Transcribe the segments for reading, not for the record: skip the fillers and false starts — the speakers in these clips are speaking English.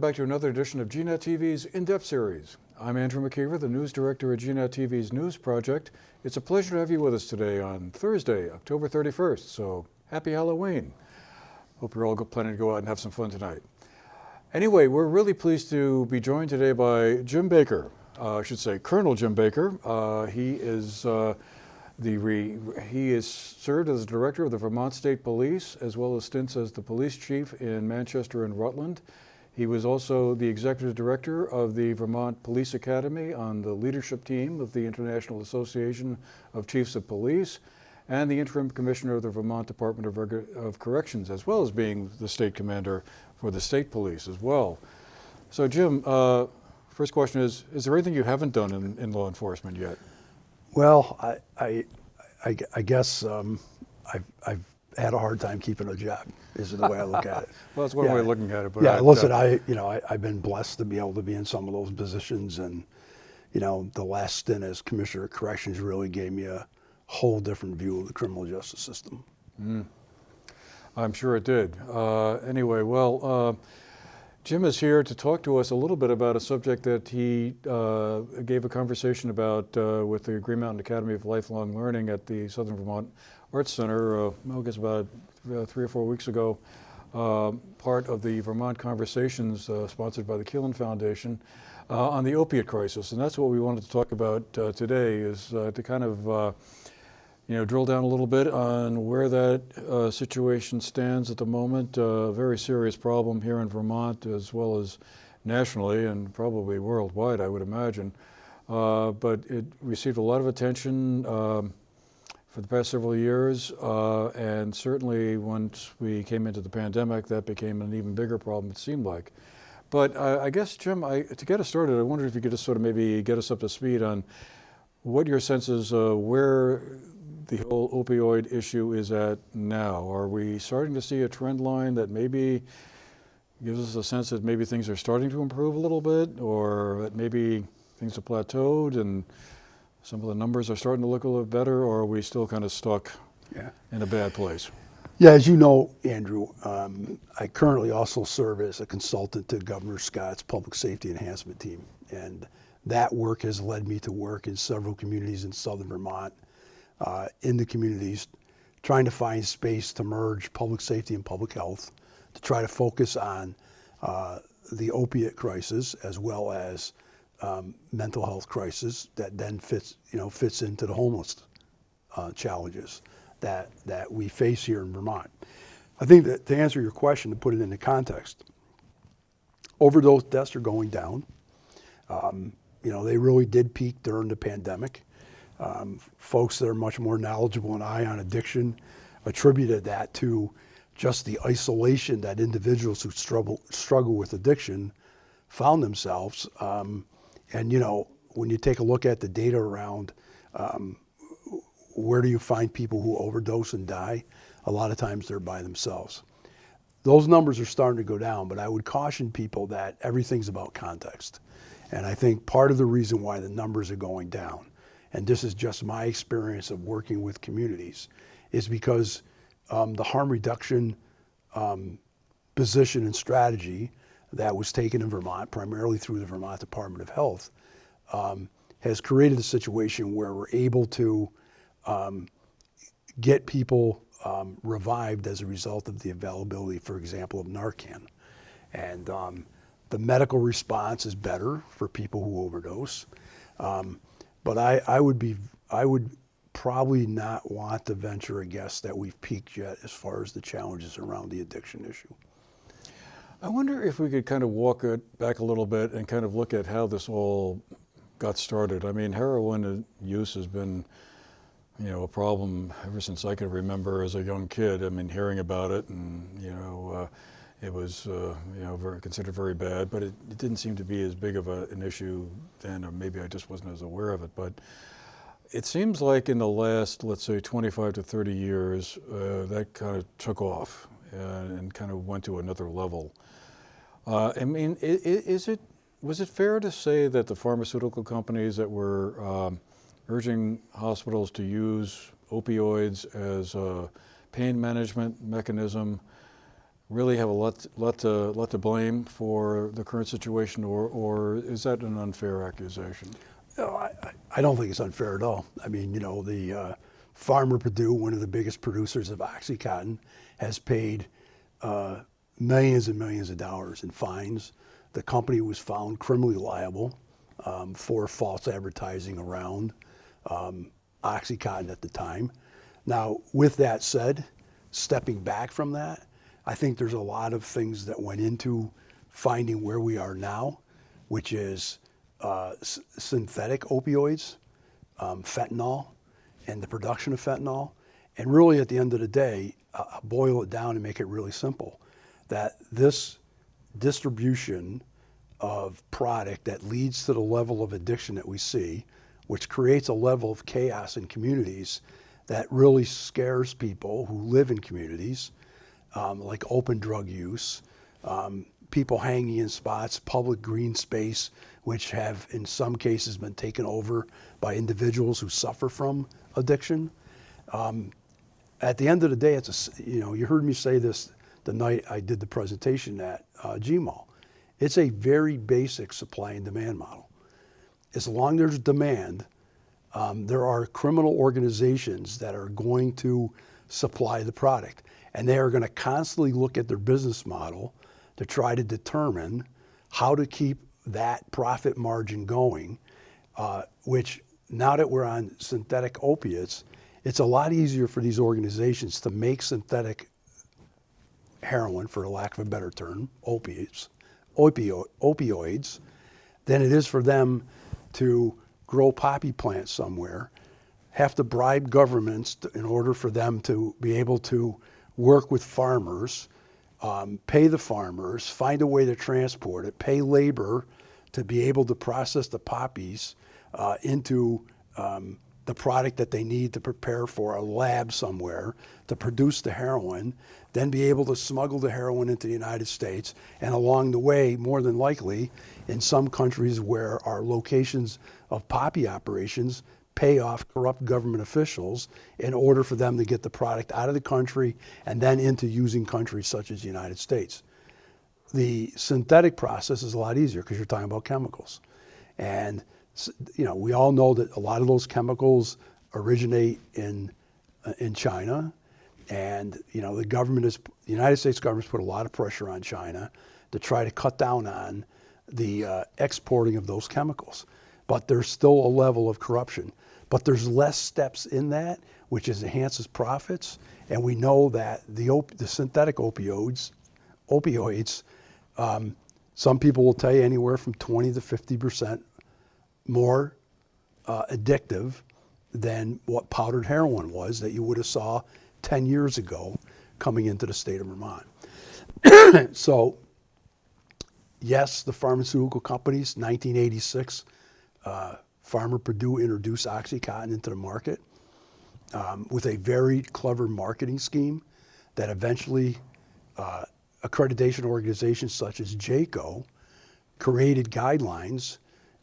back to another edition of GNAT-TV's In-Depth series. I'm Andrew McKeever, the news director at GNAT-TV's News Project. It's a pleasure to have you with us today on Thursday, October 31st, so happy Halloween. Hope you're all planning to go out and have some fun tonight. Anyway, we're really pleased to be joined today by Jim Baker, I should say Colonel Jim Baker. He is served as the director of the Vermont State Police, as well as stints as the police chief in Manchester and Rutland. He was also the executive director of the Vermont Police Academy on the leadership team of the International Association of Chiefs of Police, and the interim commissioner of the Vermont Department of Corrections, as well as being the state commander for the state police as well. So Jim, first question is there anything you haven't done in law enforcement yet? Well, I guess I've had a hard time keeping a job, is the way I look at it. Well, that's one way of looking at it. But yeah, listen, I've been blessed to be able to be in some of those positions, and the last stint as Commissioner of Corrections really gave me a whole different view of the criminal justice system. I'm sure it did. Anyway, well, Jim is here to talk to us a little bit about a subject that he gave a conversation about with the Green Mountain Academy of Lifelong Learning at the Southern Vermont Arts Center, I guess about 3 or 4 weeks ago, part of the Vermont Conversations sponsored by the Keelan Foundation on the opiate crisis. And that's what we wanted to talk about today, is to kind of drill down a little bit on where that situation stands at the moment. A very serious problem here in Vermont, as well as nationally and probably worldwide, I would imagine. But it received a lot of attention for the past several years, and certainly once we came into the pandemic, that became an even bigger problem, it seemed like. But I guess, Jim, to get us started, I wondered if you could just sort of maybe get us up to speed on what your sense is where the whole opioid issue is at now. Are we starting to see a trend line that maybe gives us a sense that maybe things are starting to improve a little bit, or that maybe things have plateaued and some of the numbers are starting to look a little better, or are we still kind of stuck in a bad place? Yeah, as you know, Andrew, I currently also serve as a consultant to Governor Scott's Public Safety Enhancement Team, and that work has led me to work in several communities in southern Vermont, in the communities, trying to find space to merge public safety and public health, to try to focus on the opiate crisis as well as mental health crisis that then fits into the homeless challenges that we face here in Vermont. I think that to answer your question, to put it into context, overdose deaths are going down. They really did peak during the pandemic. Folks that are much more knowledgeable than I on addiction attributed that to just the isolation that individuals who struggle with addiction found themselves. And when you take a look at the data around where do you find people who overdose and die, a lot of times they're by themselves. Those numbers are starting to go down, but I would caution people that everything's about context. And I think part of the reason why the numbers are going down, and this is just my experience of working with communities, is because the harm reduction position and strategy that was taken in Vermont, primarily through the Vermont Department of Health, has created a situation where we're able to get people revived as a result of the availability, for example, of Narcan. And the medical response is better for people who overdose. But I would probably not want to venture a guess that we've peaked yet as far as the challenges around the addiction issue. I wonder if we could kind of walk it back a little bit and kind of look at how this all got started. I mean, heroin use has been, a problem ever since I can remember as a young kid. I mean, hearing about it, and it was considered very bad, but it didn't seem to be as big of an issue then, or maybe I just wasn't as aware of it. But it seems like in the last, let's say, 25 to 30 years, that kind of took off and kind of went to another level. I mean, was it fair to say that the pharmaceutical companies that were urging hospitals to use opioids as a pain management mechanism really have a lot to blame for the current situation, or is that an unfair accusation? No, I don't think it's unfair at all. I mean, the farmer Purdue, one of the biggest producers of OxyContin, has paid millions and millions of dollars in fines. The company was found criminally liable for false advertising around OxyContin at the time. Now, with that said, stepping back from that, I think there's a lot of things that went into finding where we are now, which is synthetic opioids, fentanyl, and the production of fentanyl. And really, at the end of the day, I'll boil it down and make it really simple, that this distribution of product that leads to the level of addiction that we see, which creates a level of chaos in communities that really scares people who live in communities, like open drug use, people hanging in spots, public green space, which have in some cases been taken over by individuals who suffer from addiction. At the end of the day, you heard me say this the night I did the presentation at GMAL. It's a very basic supply and demand model. As long as there's demand, there are criminal organizations that are going to supply the product. And they are going to constantly look at their business model to try to determine how to keep that profit margin going, which now that we're on synthetic opiates, it's a lot easier for these organizations to make synthetic heroin, for lack of a better term, opioids, than it is for them to grow poppy plants somewhere, have to bribe governments in order for them to be able to work with farmers, pay the farmers, find a way to transport it, pay labor to be able to process the poppies into the product that they need to prepare for a lab somewhere to produce the heroin, then be able to smuggle the heroin into the United States, and along the way, more than likely, in some countries where our locations of poppy operations, pay off corrupt government officials in order for them to get the product out of the country and then into using countries such as the United States. The synthetic process is a lot easier because you're talking about chemicals. And we all know that a lot of those chemicals originate in China. And the United States government's put a lot of pressure on China to try to cut down on the exporting of those chemicals. But there's still a level of corruption. But there's less steps in that, which enhances profits. And we know that the synthetic opioids, some people will tell you anywhere from 20 to 50% more addictive than what powdered heroin was that you would have saw 10 years ago coming into the state of Vermont. So, yes, the pharmaceutical companies, 1986, Farmer Purdue introduced OxyContin into the market with a very clever marketing scheme that eventually accreditation organizations such as JACO created guidelines,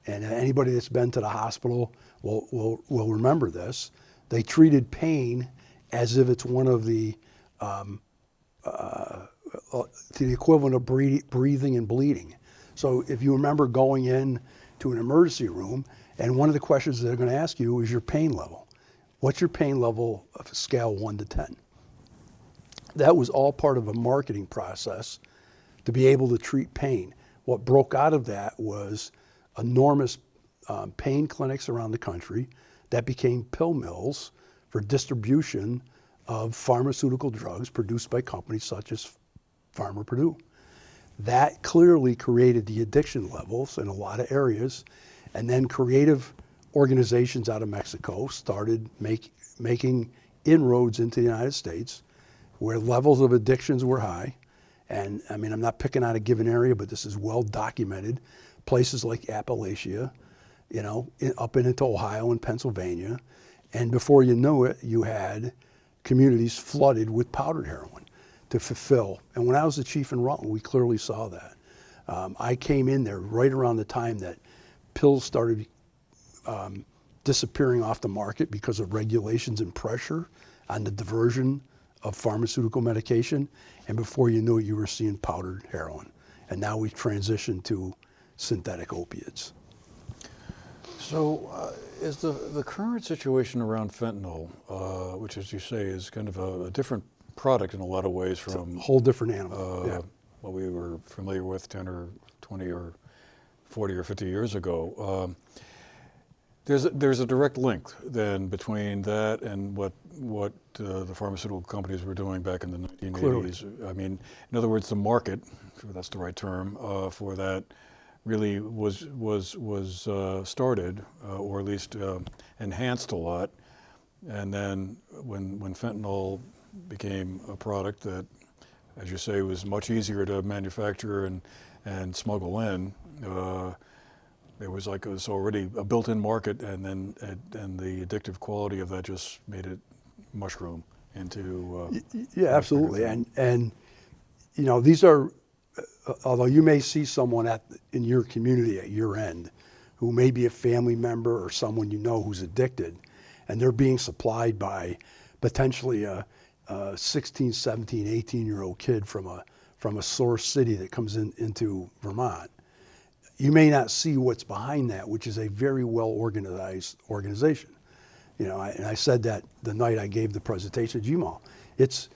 and anybody that's been to the hospital will remember this. They treated pain as if it's one of the equivalent of breathing and bleeding. So if you remember going in to an emergency room, and one of the questions they're going to ask you is your pain level. What's your pain level of a scale 1 to 10? That was all part of a marketing process to be able to treat pain. What broke out of that was enormous pain clinics around the country that became pill mills for distribution of pharmaceutical drugs produced by companies such as Farmer Purdue. That clearly created the addiction levels in a lot of areas, and then creative organizations out of Mexico started making inroads into the United States where levels of addictions were high. And I mean, I'm not picking on a given area, but this is well documented. Places like Appalachia, up into Ohio and Pennsylvania. And before you knew it, you had communities flooded with powdered heroin to fulfill. And when I was the chief in Rutland, we clearly saw that. I came in there right around the time that pills started disappearing off the market because of regulations and pressure on the diversion of pharmaceutical medication, and before you knew it, you were seeing powdered heroin. And now we've transitioned to synthetic opiates. So is the current situation around fentanyl, which as you say is kind of a different product in a lot of ways from A whole different animal. what we were familiar with 10 or 20 or 40 or 50 years ago. There's a direct link then between that and what the pharmaceutical companies were doing back in the 1980s. Clearly. I mean, in other words, the market, if that's the right term, for that really was started, or at least enhanced a lot. And then when fentanyl became a product that, as you say, was much easier to manufacture and smuggle in, there was like it was already a built-in market, and then and the addictive quality of that just made it mushroom into. Yeah, absolutely. And you know, these are, although you may see someone in your community at your end who may be a family member or someone you know who's addicted, and they're being supplied by potentially a 16, 17, 18-year-old kid from a source city that comes into Vermont. You may not see what's behind that, which is a very well organized organization. You know, and I said that the night I gave the presentation at GMAL. It's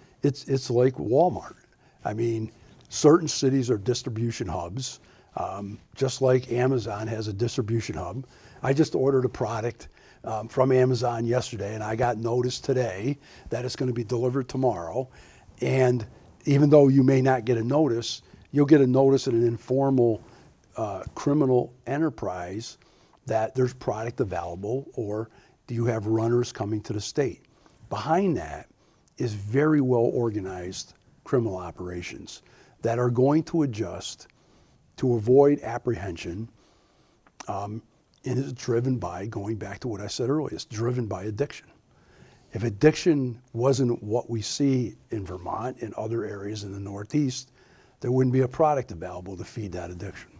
like Walmart. I mean, certain cities are distribution hubs, just like Amazon has a distribution hub. I just ordered a product from Amazon yesterday, and I got notice today that it's going to be delivered tomorrow. And even though you may not get a notice, you'll get a notice in an informal criminal enterprise that there's product available, or do you have runners coming to the state? Behind that is very well organized criminal operations that are going to adjust to avoid apprehension, and it's driven by, going back to what I said earlier, it's driven by addiction. If addiction wasn't what we see in Vermont and other areas in the Northeast, there wouldn't be a product available to feed that addiction.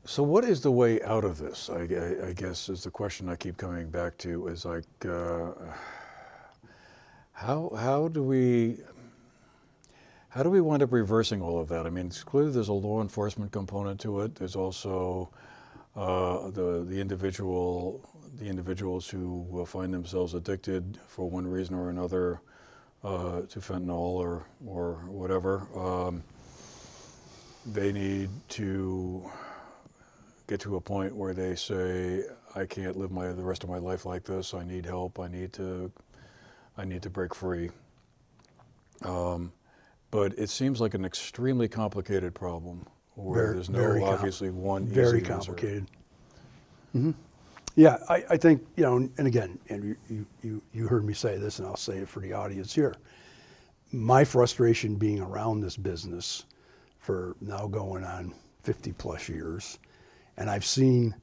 So what is the way out of this? I guess is the question I keep coming back to. Is like, how do we wind up reversing all of that? I mean, it's clearly there's a law enforcement component to it. There's also the individuals who will find themselves addicted for one reason or another to fentanyl or whatever. They need to get to a point where they say, I can't live the rest of my life like this. I need help. I need to break free. But it seems like an extremely complicated problem where there's no obviously one easy answer. Very complicated. Mm-hmm. Yeah, I think, you know, and again, and you heard me say this, and I'll say it for the audience here. My frustration being around this business for now going on 50 plus years, and I've seen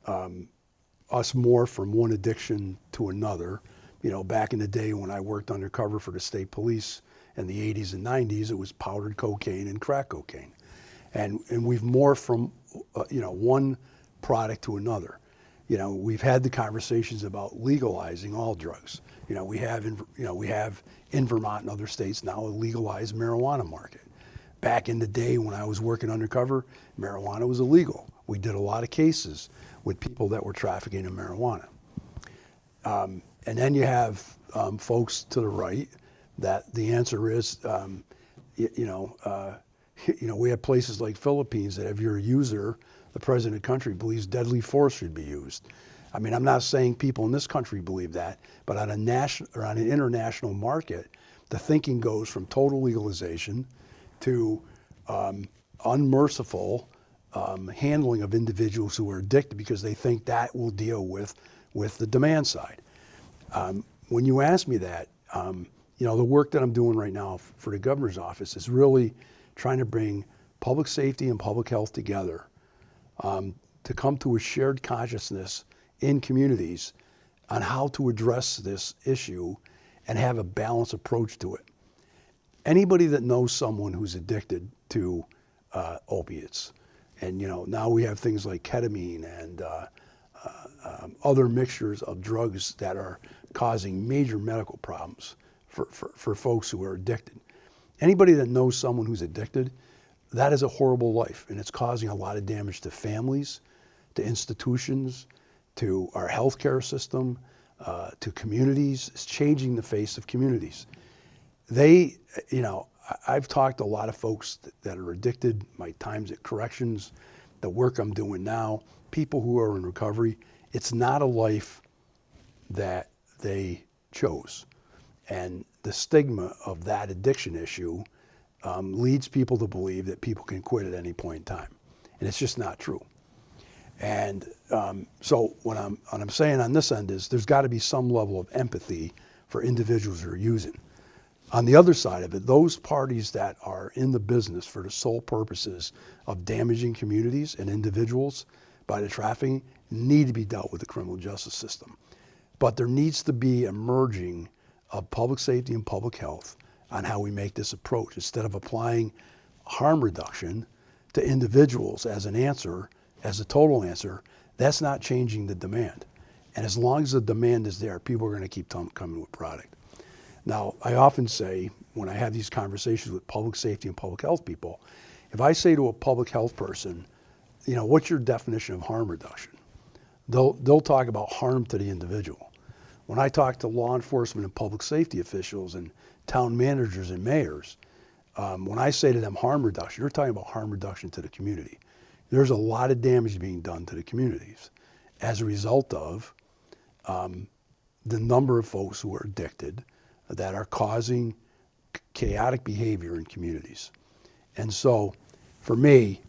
us morph from one addiction to another. You know, back in the day when I worked undercover for the state police in the 80s and 90s, it was powdered cocaine and crack cocaine. And we've morphed from, you know, one product to another. You know, we've had the conversations about legalizing all drugs. You know, we have in Vermont and other states now a legalized marijuana market. Back in the day when I was working undercover, marijuana was illegal. We did a lot of cases with people that were trafficking in marijuana. And then you have folks to the right that the answer is, you know, we have places like Philippines that if you're a user, the president of the country believes deadly force should be used. I mean, I'm not saying people in this country believe that, but on a national or on an international market, the thinking goes from total legalization to unmerciful handling of individuals who are addicted because they think that will deal with the demand side. When you ask me that, you know, the work that I'm doing right now for the governor's office is really trying to bring public safety and public health together to come to a shared consciousness in communities on how to address this issue and have a balanced approach to it. Anybody that knows someone who's addicted to opiates, and you know, now we have things like ketamine and other mixtures of drugs that are causing major medical problems for folks who are addicted. Anybody that knows someone who's addicted, that is a horrible life, and it's causing a lot of damage to families, to institutions, to our healthcare system, to communities. It's changing the face of communities. I've talked to a lot of folks that are addicted, my times at corrections, the work I'm doing now, people who are in recovery. It's not a life that they chose. And the stigma of that addiction issue leads people to believe that people can quit at any point in time. And it's just not true. And so what I'm saying on this end is there's got to be some level of empathy for individuals who are using. On the other side of it, those parties that are in the business for the sole purposes of damaging communities and individuals by the trafficking need to be dealt with the criminal justice system. But there needs to be a merging of public safety and public health on how we make this approach. Instead of applying harm reduction to individuals as an answer, as a total answer, that's not changing the demand. And as long as the demand is there, people are going to keep coming with product. Now, I often say, when I have these conversations with public safety and public health people, if I say to a public health person, what's your definition of harm reduction? They'll talk about harm to the individual. When I talk to law enforcement and public safety officials and town managers and mayors, when I say to them harm reduction, you're talking about harm reduction to the community. There's a lot of damage being done to the communities as a result of the number of folks who are addicted that are causing chaotic behavior in communities. And so for me,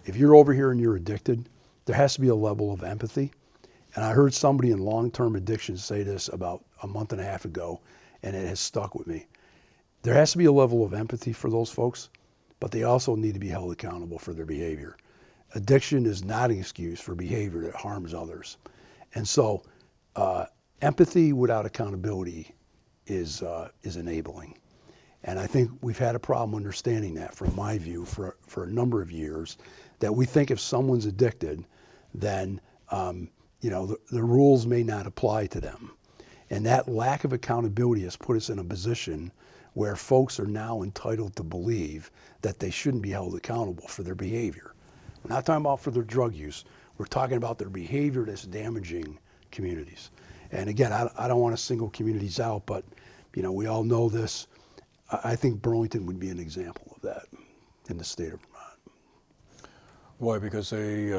if you're over here and you're addicted, there has to be a level of empathy. And I heard somebody in long-term addiction say this about a month and a half ago, and it has stuck with me. There has to be a level of empathy for those folks, but they also need to be held accountable for their behavior. Addiction is not an excuse for behavior that harms others. And so empathy without accountability is enabling. And I think we've had a problem understanding that, from my view, for a number of years, that we think if someone's addicted, then the rules may not apply to them. And that lack of accountability has put us in a position where folks are now entitled to believe that they shouldn't be held accountable for their behavior. We're not talking about for their drug use. We're talking about their behavior that's damaging communities. And again, I don't want to single communities out, but we all know this. I think Burlington would be an example of that in the state of Vermont. Why? Because they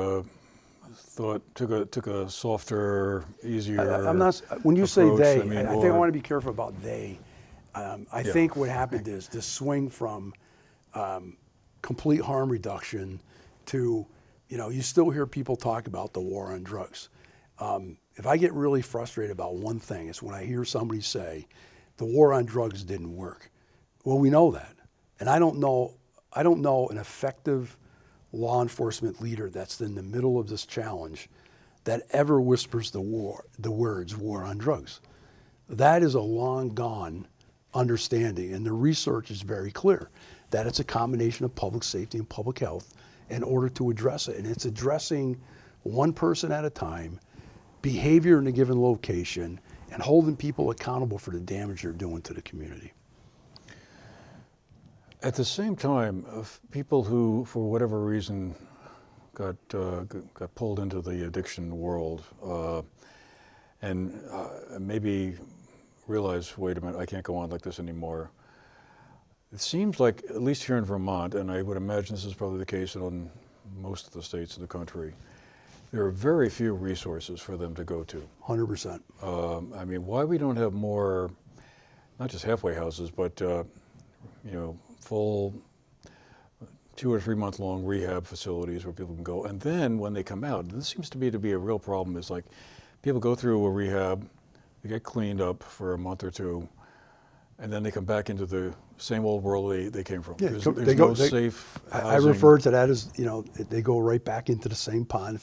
took a softer, easier. I'm not. When you say approach. they, I I think I want to be careful about they. I think what happened is this swing from complete harm reduction to, you still hear people talk about the war on drugs. If I get really frustrated about one thing, it's when I hear somebody say, the war on drugs didn't work. Well, we know that. And I don't know an effective law enforcement leader that's in the middle of this challenge that ever whispers the words war on drugs. That is a long gone understanding, and the research is very clear that it's a combination of public safety and public health in order to address it. And it's addressing one person at a time, behavior in a given location, and holding people accountable for the damage they're doing to the community. At the same time, people who, for whatever reason, got pulled into the addiction world and maybe realize, wait a minute, I can't go on like this anymore. It seems like, at least here in Vermont, and I would imagine this is probably the case in most of the states in the country, there are very few resources for them to go to. 100%. I mean, why we don't have more, not just halfway houses, but full 2 or 3 month long rehab facilities where people can go. And then when they come out, this seems to be a real problem, is like people go through a rehab, they get cleaned up for a month or two, and then they come back into the same old world they came from. Yeah, there's no safe housing. I refer to that as, they go right back into the same pond,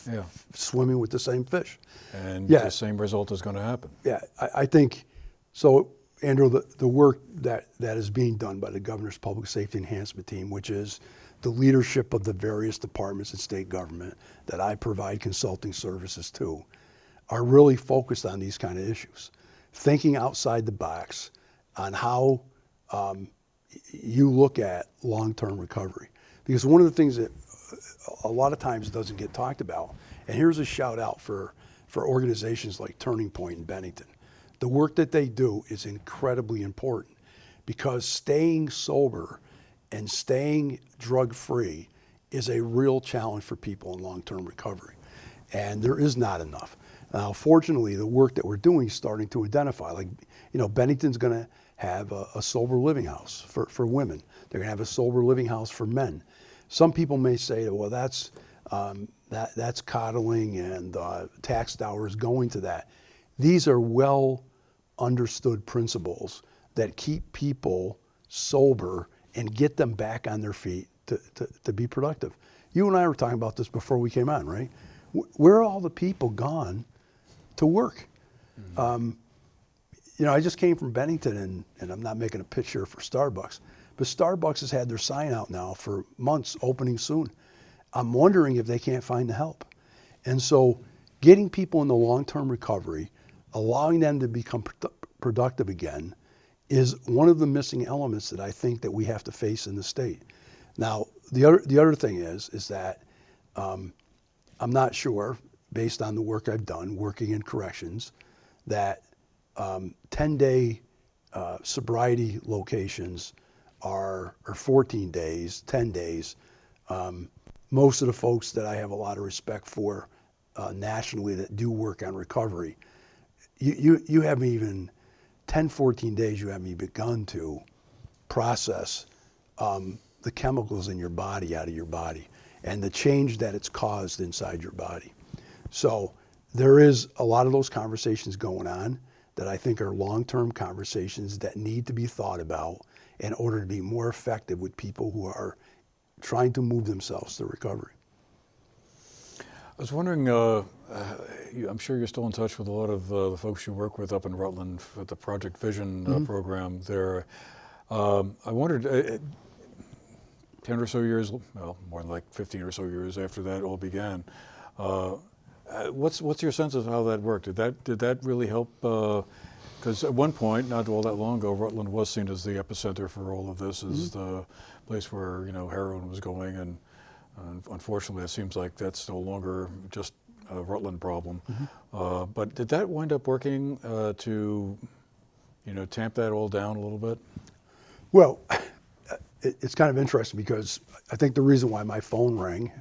swimming with the same fish. And the same result is going to happen. Yeah, I think, so Andrew, the work that is being done by the Governor's Public Safety Enhancement Team, which is the leadership of the various departments in state government that I provide consulting services to, are really focused on these kind of issues. thinking outside the box on how you look at long-term recovery. Because one of the things that a lot of times doesn't get talked about, and here's a shout out for organizations like Turning Point in Bennington. The work that they do is incredibly important, because staying sober and staying drug-free is a real challenge for people in long-term recovery. And there is not enough. Now, fortunately, the work that we're doing is starting to identify, like, Bennington's gonna have a sober living house for women. They're gonna have a sober living house for men. Some people may say, well, that's coddling and tax dollars going to that. These are well understood principles that keep people sober and get them back on their feet to be productive. You and I were talking about this before we came on, right? Where are all the people gone to work? I just came from Bennington, and I'm not making a pitch here for Starbucks, but Starbucks has had their sign out now for months, opening soon. I'm wondering if they can't find the help. And so getting people in the long-term recovery, allowing them to become productive again, is one of the missing elements that I think that we have to face in the state. Now, the other thing is that I'm not sure, based on the work I've done working in corrections, that 10-day sobriety locations are 14 days, 10 days. Most of the folks that I have a lot of respect for nationally that do work on recovery, you haven't even, 10, 14 days, you haven't even begun to process the chemicals in your body out of your body and the change that it's caused inside your body. So there is a lot of those conversations going on that I think are long-term conversations that need to be thought about in order to be more effective with people who are trying to move themselves to recovery. I was wondering, I'm sure you're still in touch with a lot of the folks you work with up in Rutland with the Project Vision program there. I wondered, 10 or so years, well, more like 15 or so years after that all began, what's your sense of how that worked? Did that really help? Because at one point, not all that long ago, Rutland was seen as the epicenter for all of this, as the place where heroin was going, and unfortunately, it seems like that's no longer just a Rutland problem. But did that wind up working to tamp that all down a little bit? Well, it's kind of interesting, because I think the reason why my phone rang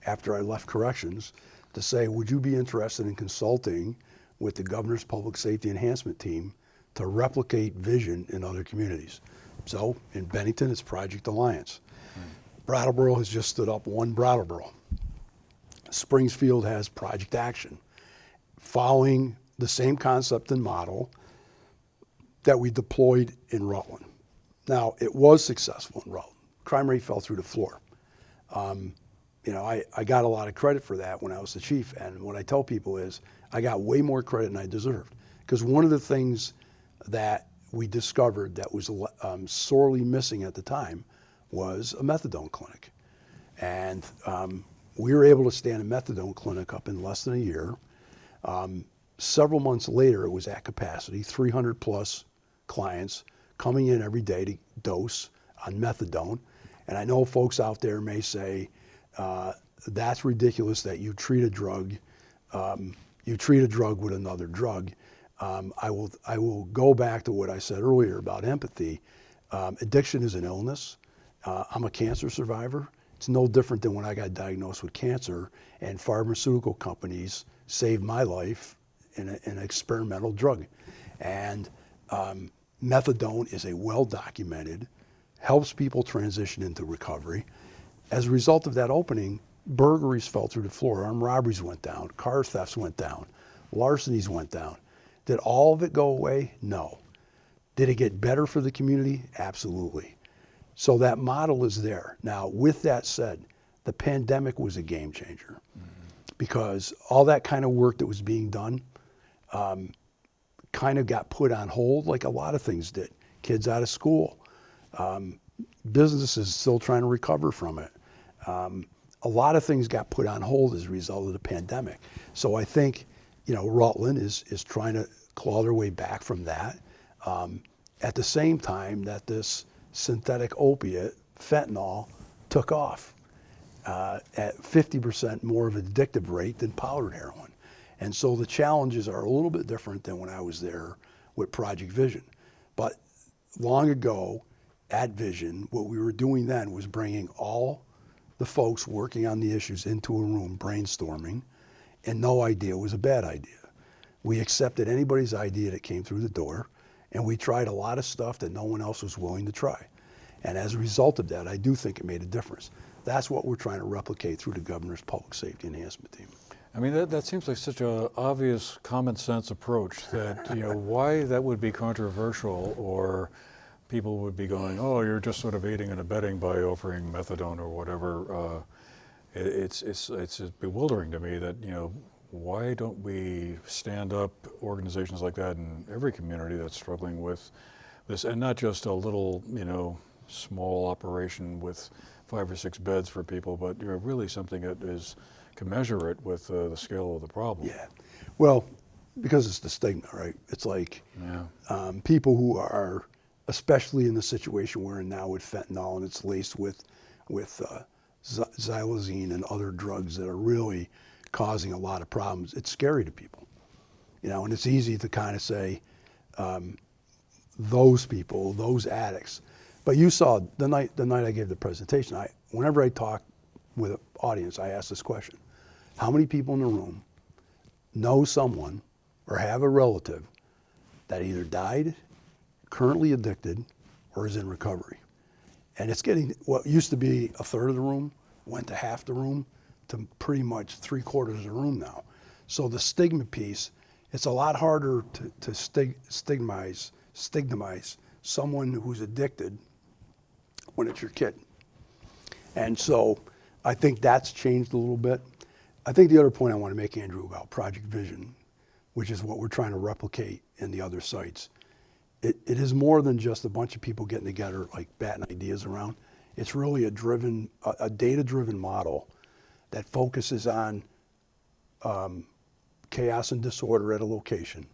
after I left corrections to say, would you be interested in consulting with the Governor's Public Safety Enhancement Team to replicate vision in other communities? So in Bennington, it's Project Alliance. Brattleboro has just stood up One Brattleboro. Springfield has Project Action, following the same concept and model that we deployed in Rutland. Now, it was successful in Rutland. Crime rate fell through the floor. I got a lot of credit for that when I was the chief, and what I tell people is I got way more credit than I deserved, because one of the things that we discovered that was sorely missing at the time was a methadone clinic. And we were able to stand a methadone clinic up in less than a year. Several months later, it was at capacity, 300 plus clients coming in every day to dose on methadone. And I know folks out there may say, that's ridiculous that you treat a drug with another drug. I will go back to what I said earlier about empathy. Addiction is an illness. I'm a cancer survivor. It's no different than when I got diagnosed with cancer and pharmaceutical companies saved my life in an experimental drug. And methadone is a well-documented, helps people transition into recovery. As a result of that opening, burglaries fell through the floor, armed robberies went down, car thefts went down, larcenies went down. Did all of it go away? No. Did it get better for the community? Absolutely. So that model is there. Now, with that said, the pandemic was a game changer, because all that kind of work that was being done kind of got put on hold, like a lot of things did. Kids out of school, businesses still trying to recover from it. A lot of things got put on hold as a result of the pandemic. So I think, Rutland is trying to claw their way back from that. At the same time that this synthetic opiate, fentanyl, took off at 50% more of an addictive rate than powdered heroin. And so the challenges are a little bit different than when I was there with Project Vision. But long ago, at Vision, what we were doing then was bringing all the folks working on the issues into a room, brainstorming, and no idea was a bad idea. We accepted anybody's idea that came through the door, and we tried a lot of stuff that no one else was willing to try. And as a result of that, I do think it made a difference. That's what we're trying to replicate through the governor's public safety enhancement team. I mean, that seems like such an obvious common sense approach that, why that would be controversial, or people would be going, oh, you're just sort of aiding and abetting by offering methadone or whatever. It's bewildering to me that, why don't we stand up organizations like that in every community that's struggling with this, and not just a little, small operation with 5 or 6 beds for people, but really something that is commensurate with the scale of the problem. Yeah, well, because it's the stigma, right? It's like people who are, especially in the situation we're in now with fentanyl, and it's laced with xylazine and other drugs that are really causing a lot of problems. It's scary to people, and it's easy to kind of say those people, those addicts. But you saw the night I gave the presentation, whenever I talk with an audience, I ask this question: how many people in the room know someone or have a relative that either died, currently addicted, or is in recovery? And it's getting, what used to be a third of the room went to half the room to pretty much 3/4 of the room now. So the stigma piece, it's a lot harder to stigmatize someone who's addicted when it's your kid. And so I think that's changed a little bit. I think the other point I want to make, Andrew, about Project Vision, which is what we're trying to replicate in the other sites, it is more than just a bunch of people getting together, like batting ideas around. It's really a data-driven model that focuses on chaos and disorder at a location,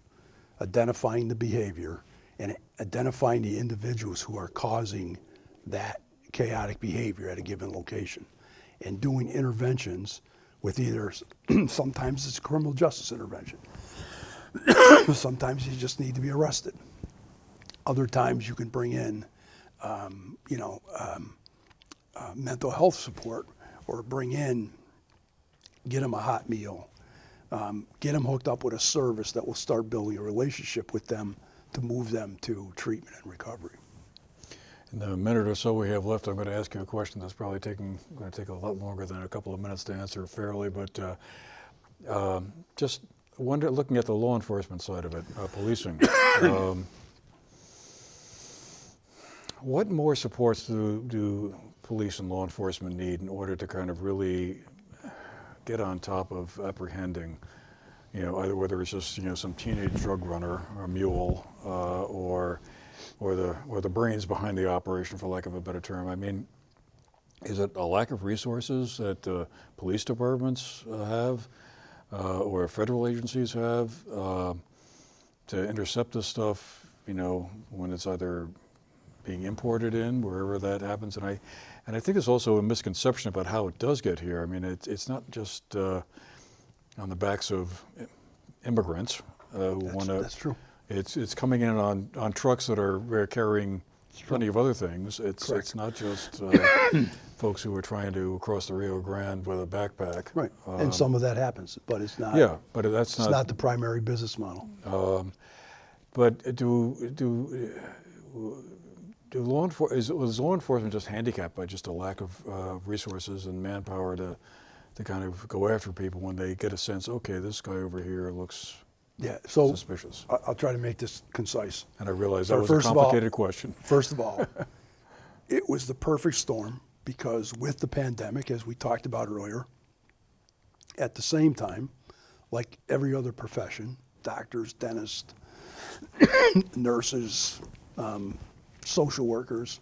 identifying the behavior, and identifying the individuals who are causing that chaotic behavior at a given location, and doing interventions with either, sometimes it's criminal justice intervention, sometimes you just need to be arrested. Other times you can bring in, mental health support, or get them a hot meal, get them hooked up with a service that will start building a relationship with them to move them to treatment and recovery. In the minute or so we have left, I'm going to ask you a question that's probably going to take a lot longer than a couple of minutes to answer fairly, but just looking at the law enforcement side of it, policing, what more supports do police and law enforcement need in order to kind of really get on top of apprehending, either whether it's just some teenage drug runner or a mule, or the brains behind the operation, for lack of a better term? I mean, is it a lack of resources that police departments have, or federal agencies have, to intercept this stuff, when it's either being imported in, wherever that happens? And I think there's also a misconception about how it does get here. I mean, it's not just on the backs of immigrants who want to. That's true. It's coming in on trucks that are carrying plenty of other things. It's not just folks who are trying to cross the Rio Grande with a backpack. Right, and some of that happens, but it's not. Yeah, but that's not the primary business model. But is law enforcement just handicapped by just a lack of resources and manpower to kind of go after people when they get a sense, okay, this guy over here looks suspicious? I'll try to make this concise. And I realize that was a complicated question. First of all, it was the perfect storm, because with the pandemic, as we talked about earlier, at the same time, like every other profession, doctors, dentists, nurses, social workers,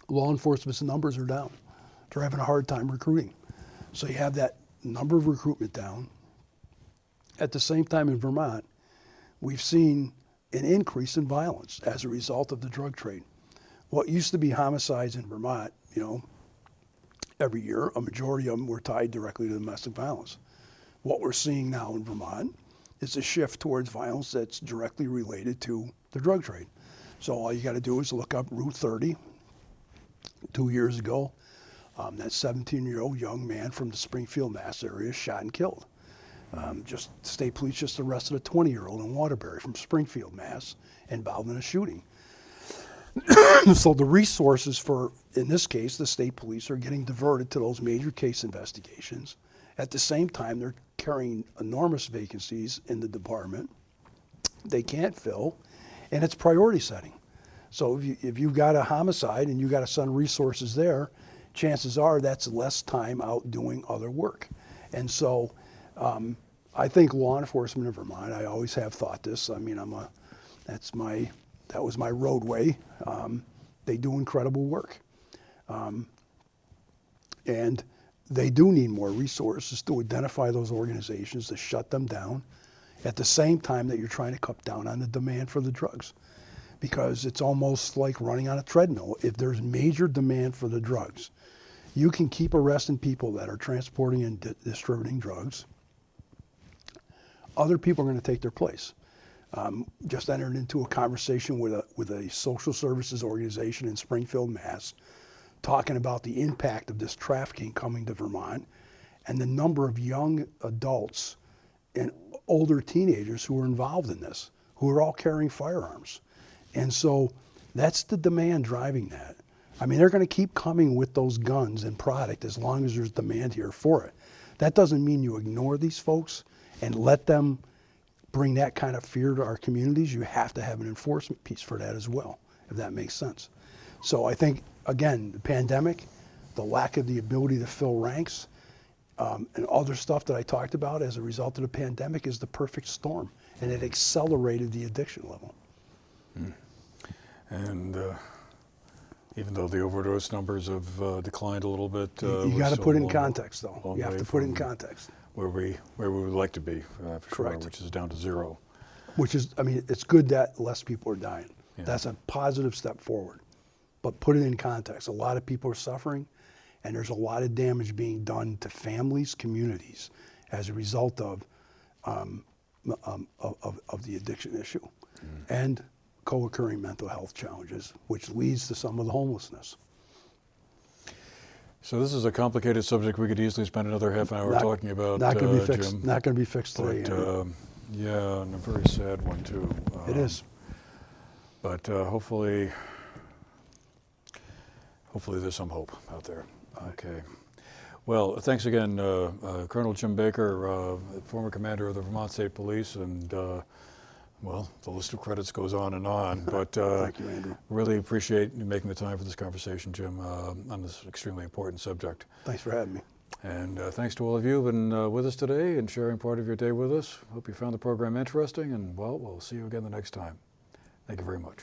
law enforcement's numbers are down. They're having a hard time recruiting. So you have that number of recruitment down. At the same time, in Vermont, we've seen an increase in violence as a result of the drug trade. What used to be homicides in Vermont, every year, a majority of them were tied directly to domestic violence. What we're seeing now in Vermont is a shift towards violence that's directly related to the drug trade. So all you got to do is look up Route 30. 2 years ago, that 17-year-old young man from the Springfield, Mass area shot and killed. State police just arrested a 20-year-old in Waterbury from Springfield, Mass, involved in a shooting. So the resources for, in this case, the state police are getting diverted to those major case investigations. At the same time, they're carrying enormous vacancies in the department they can't fill, and it's priority setting. So if you've got a homicide and you've got to send resources there, chances are that's less time out doing other work. And so I think law enforcement in Vermont, I always have thought this. I mean, that was my roadway. They do incredible work. And they do need more resources to identify those organizations, to shut them down, at the same time that you're trying to cut down on the demand for the drugs. Because it's almost like running on a treadmill. If there's major demand for the drugs, you can keep arresting people that are transporting and distributing drugs. Other people are going to take their place. Just entered into a conversation with a social services organization in Springfield, Mass, talking about the impact of this trafficking coming to Vermont and the number of young adults and older teenagers who are involved in this, who are all carrying firearms. And so that's the demand driving that. I mean, they're going to keep coming with those guns and product as long as there's demand here for it. That doesn't mean you ignore these folks and let them bring that kind of fear to our communities. You have to have an enforcement piece for that as well, if that makes sense. So I think, again, the pandemic, the lack of the ability to fill ranks, and other stuff that I talked about as a result of the pandemic is the perfect storm, and it accelerated the addiction level. And even though the overdose numbers have declined a little bit, You got to put it in context, though. You have to put it in context. Where we would like to be, for Correct. sure, which is down to zero. Which is, I mean, it's good that less people are dying. Yeah. That's a positive step forward. But put it in context. A lot of people are suffering, and there's a lot of damage being done to families, communities, as a result of the addiction issue, and co-occurring mental health challenges, which leads to some of the homelessness. So this is a complicated subject. We could easily spend another half an hour talking about, Not going to be fixed. Jim. Not going to be fixed today. But, yeah, and a very sad one too. It is. But hopefully there's some hope out there. Okay. Well, thanks again, Colonel Jim Baker, former commander of the Vermont State Police, and well, the list of credits goes on and on. But Thank you, Andrew. really appreciate you making the time for this conversation, Jim, on this extremely important subject. Thanks for having me. And thanks to all of you who've been with us today and sharing part of your day with us. Hope you found the program interesting, and well, we'll see you again the next time. Thank you very much.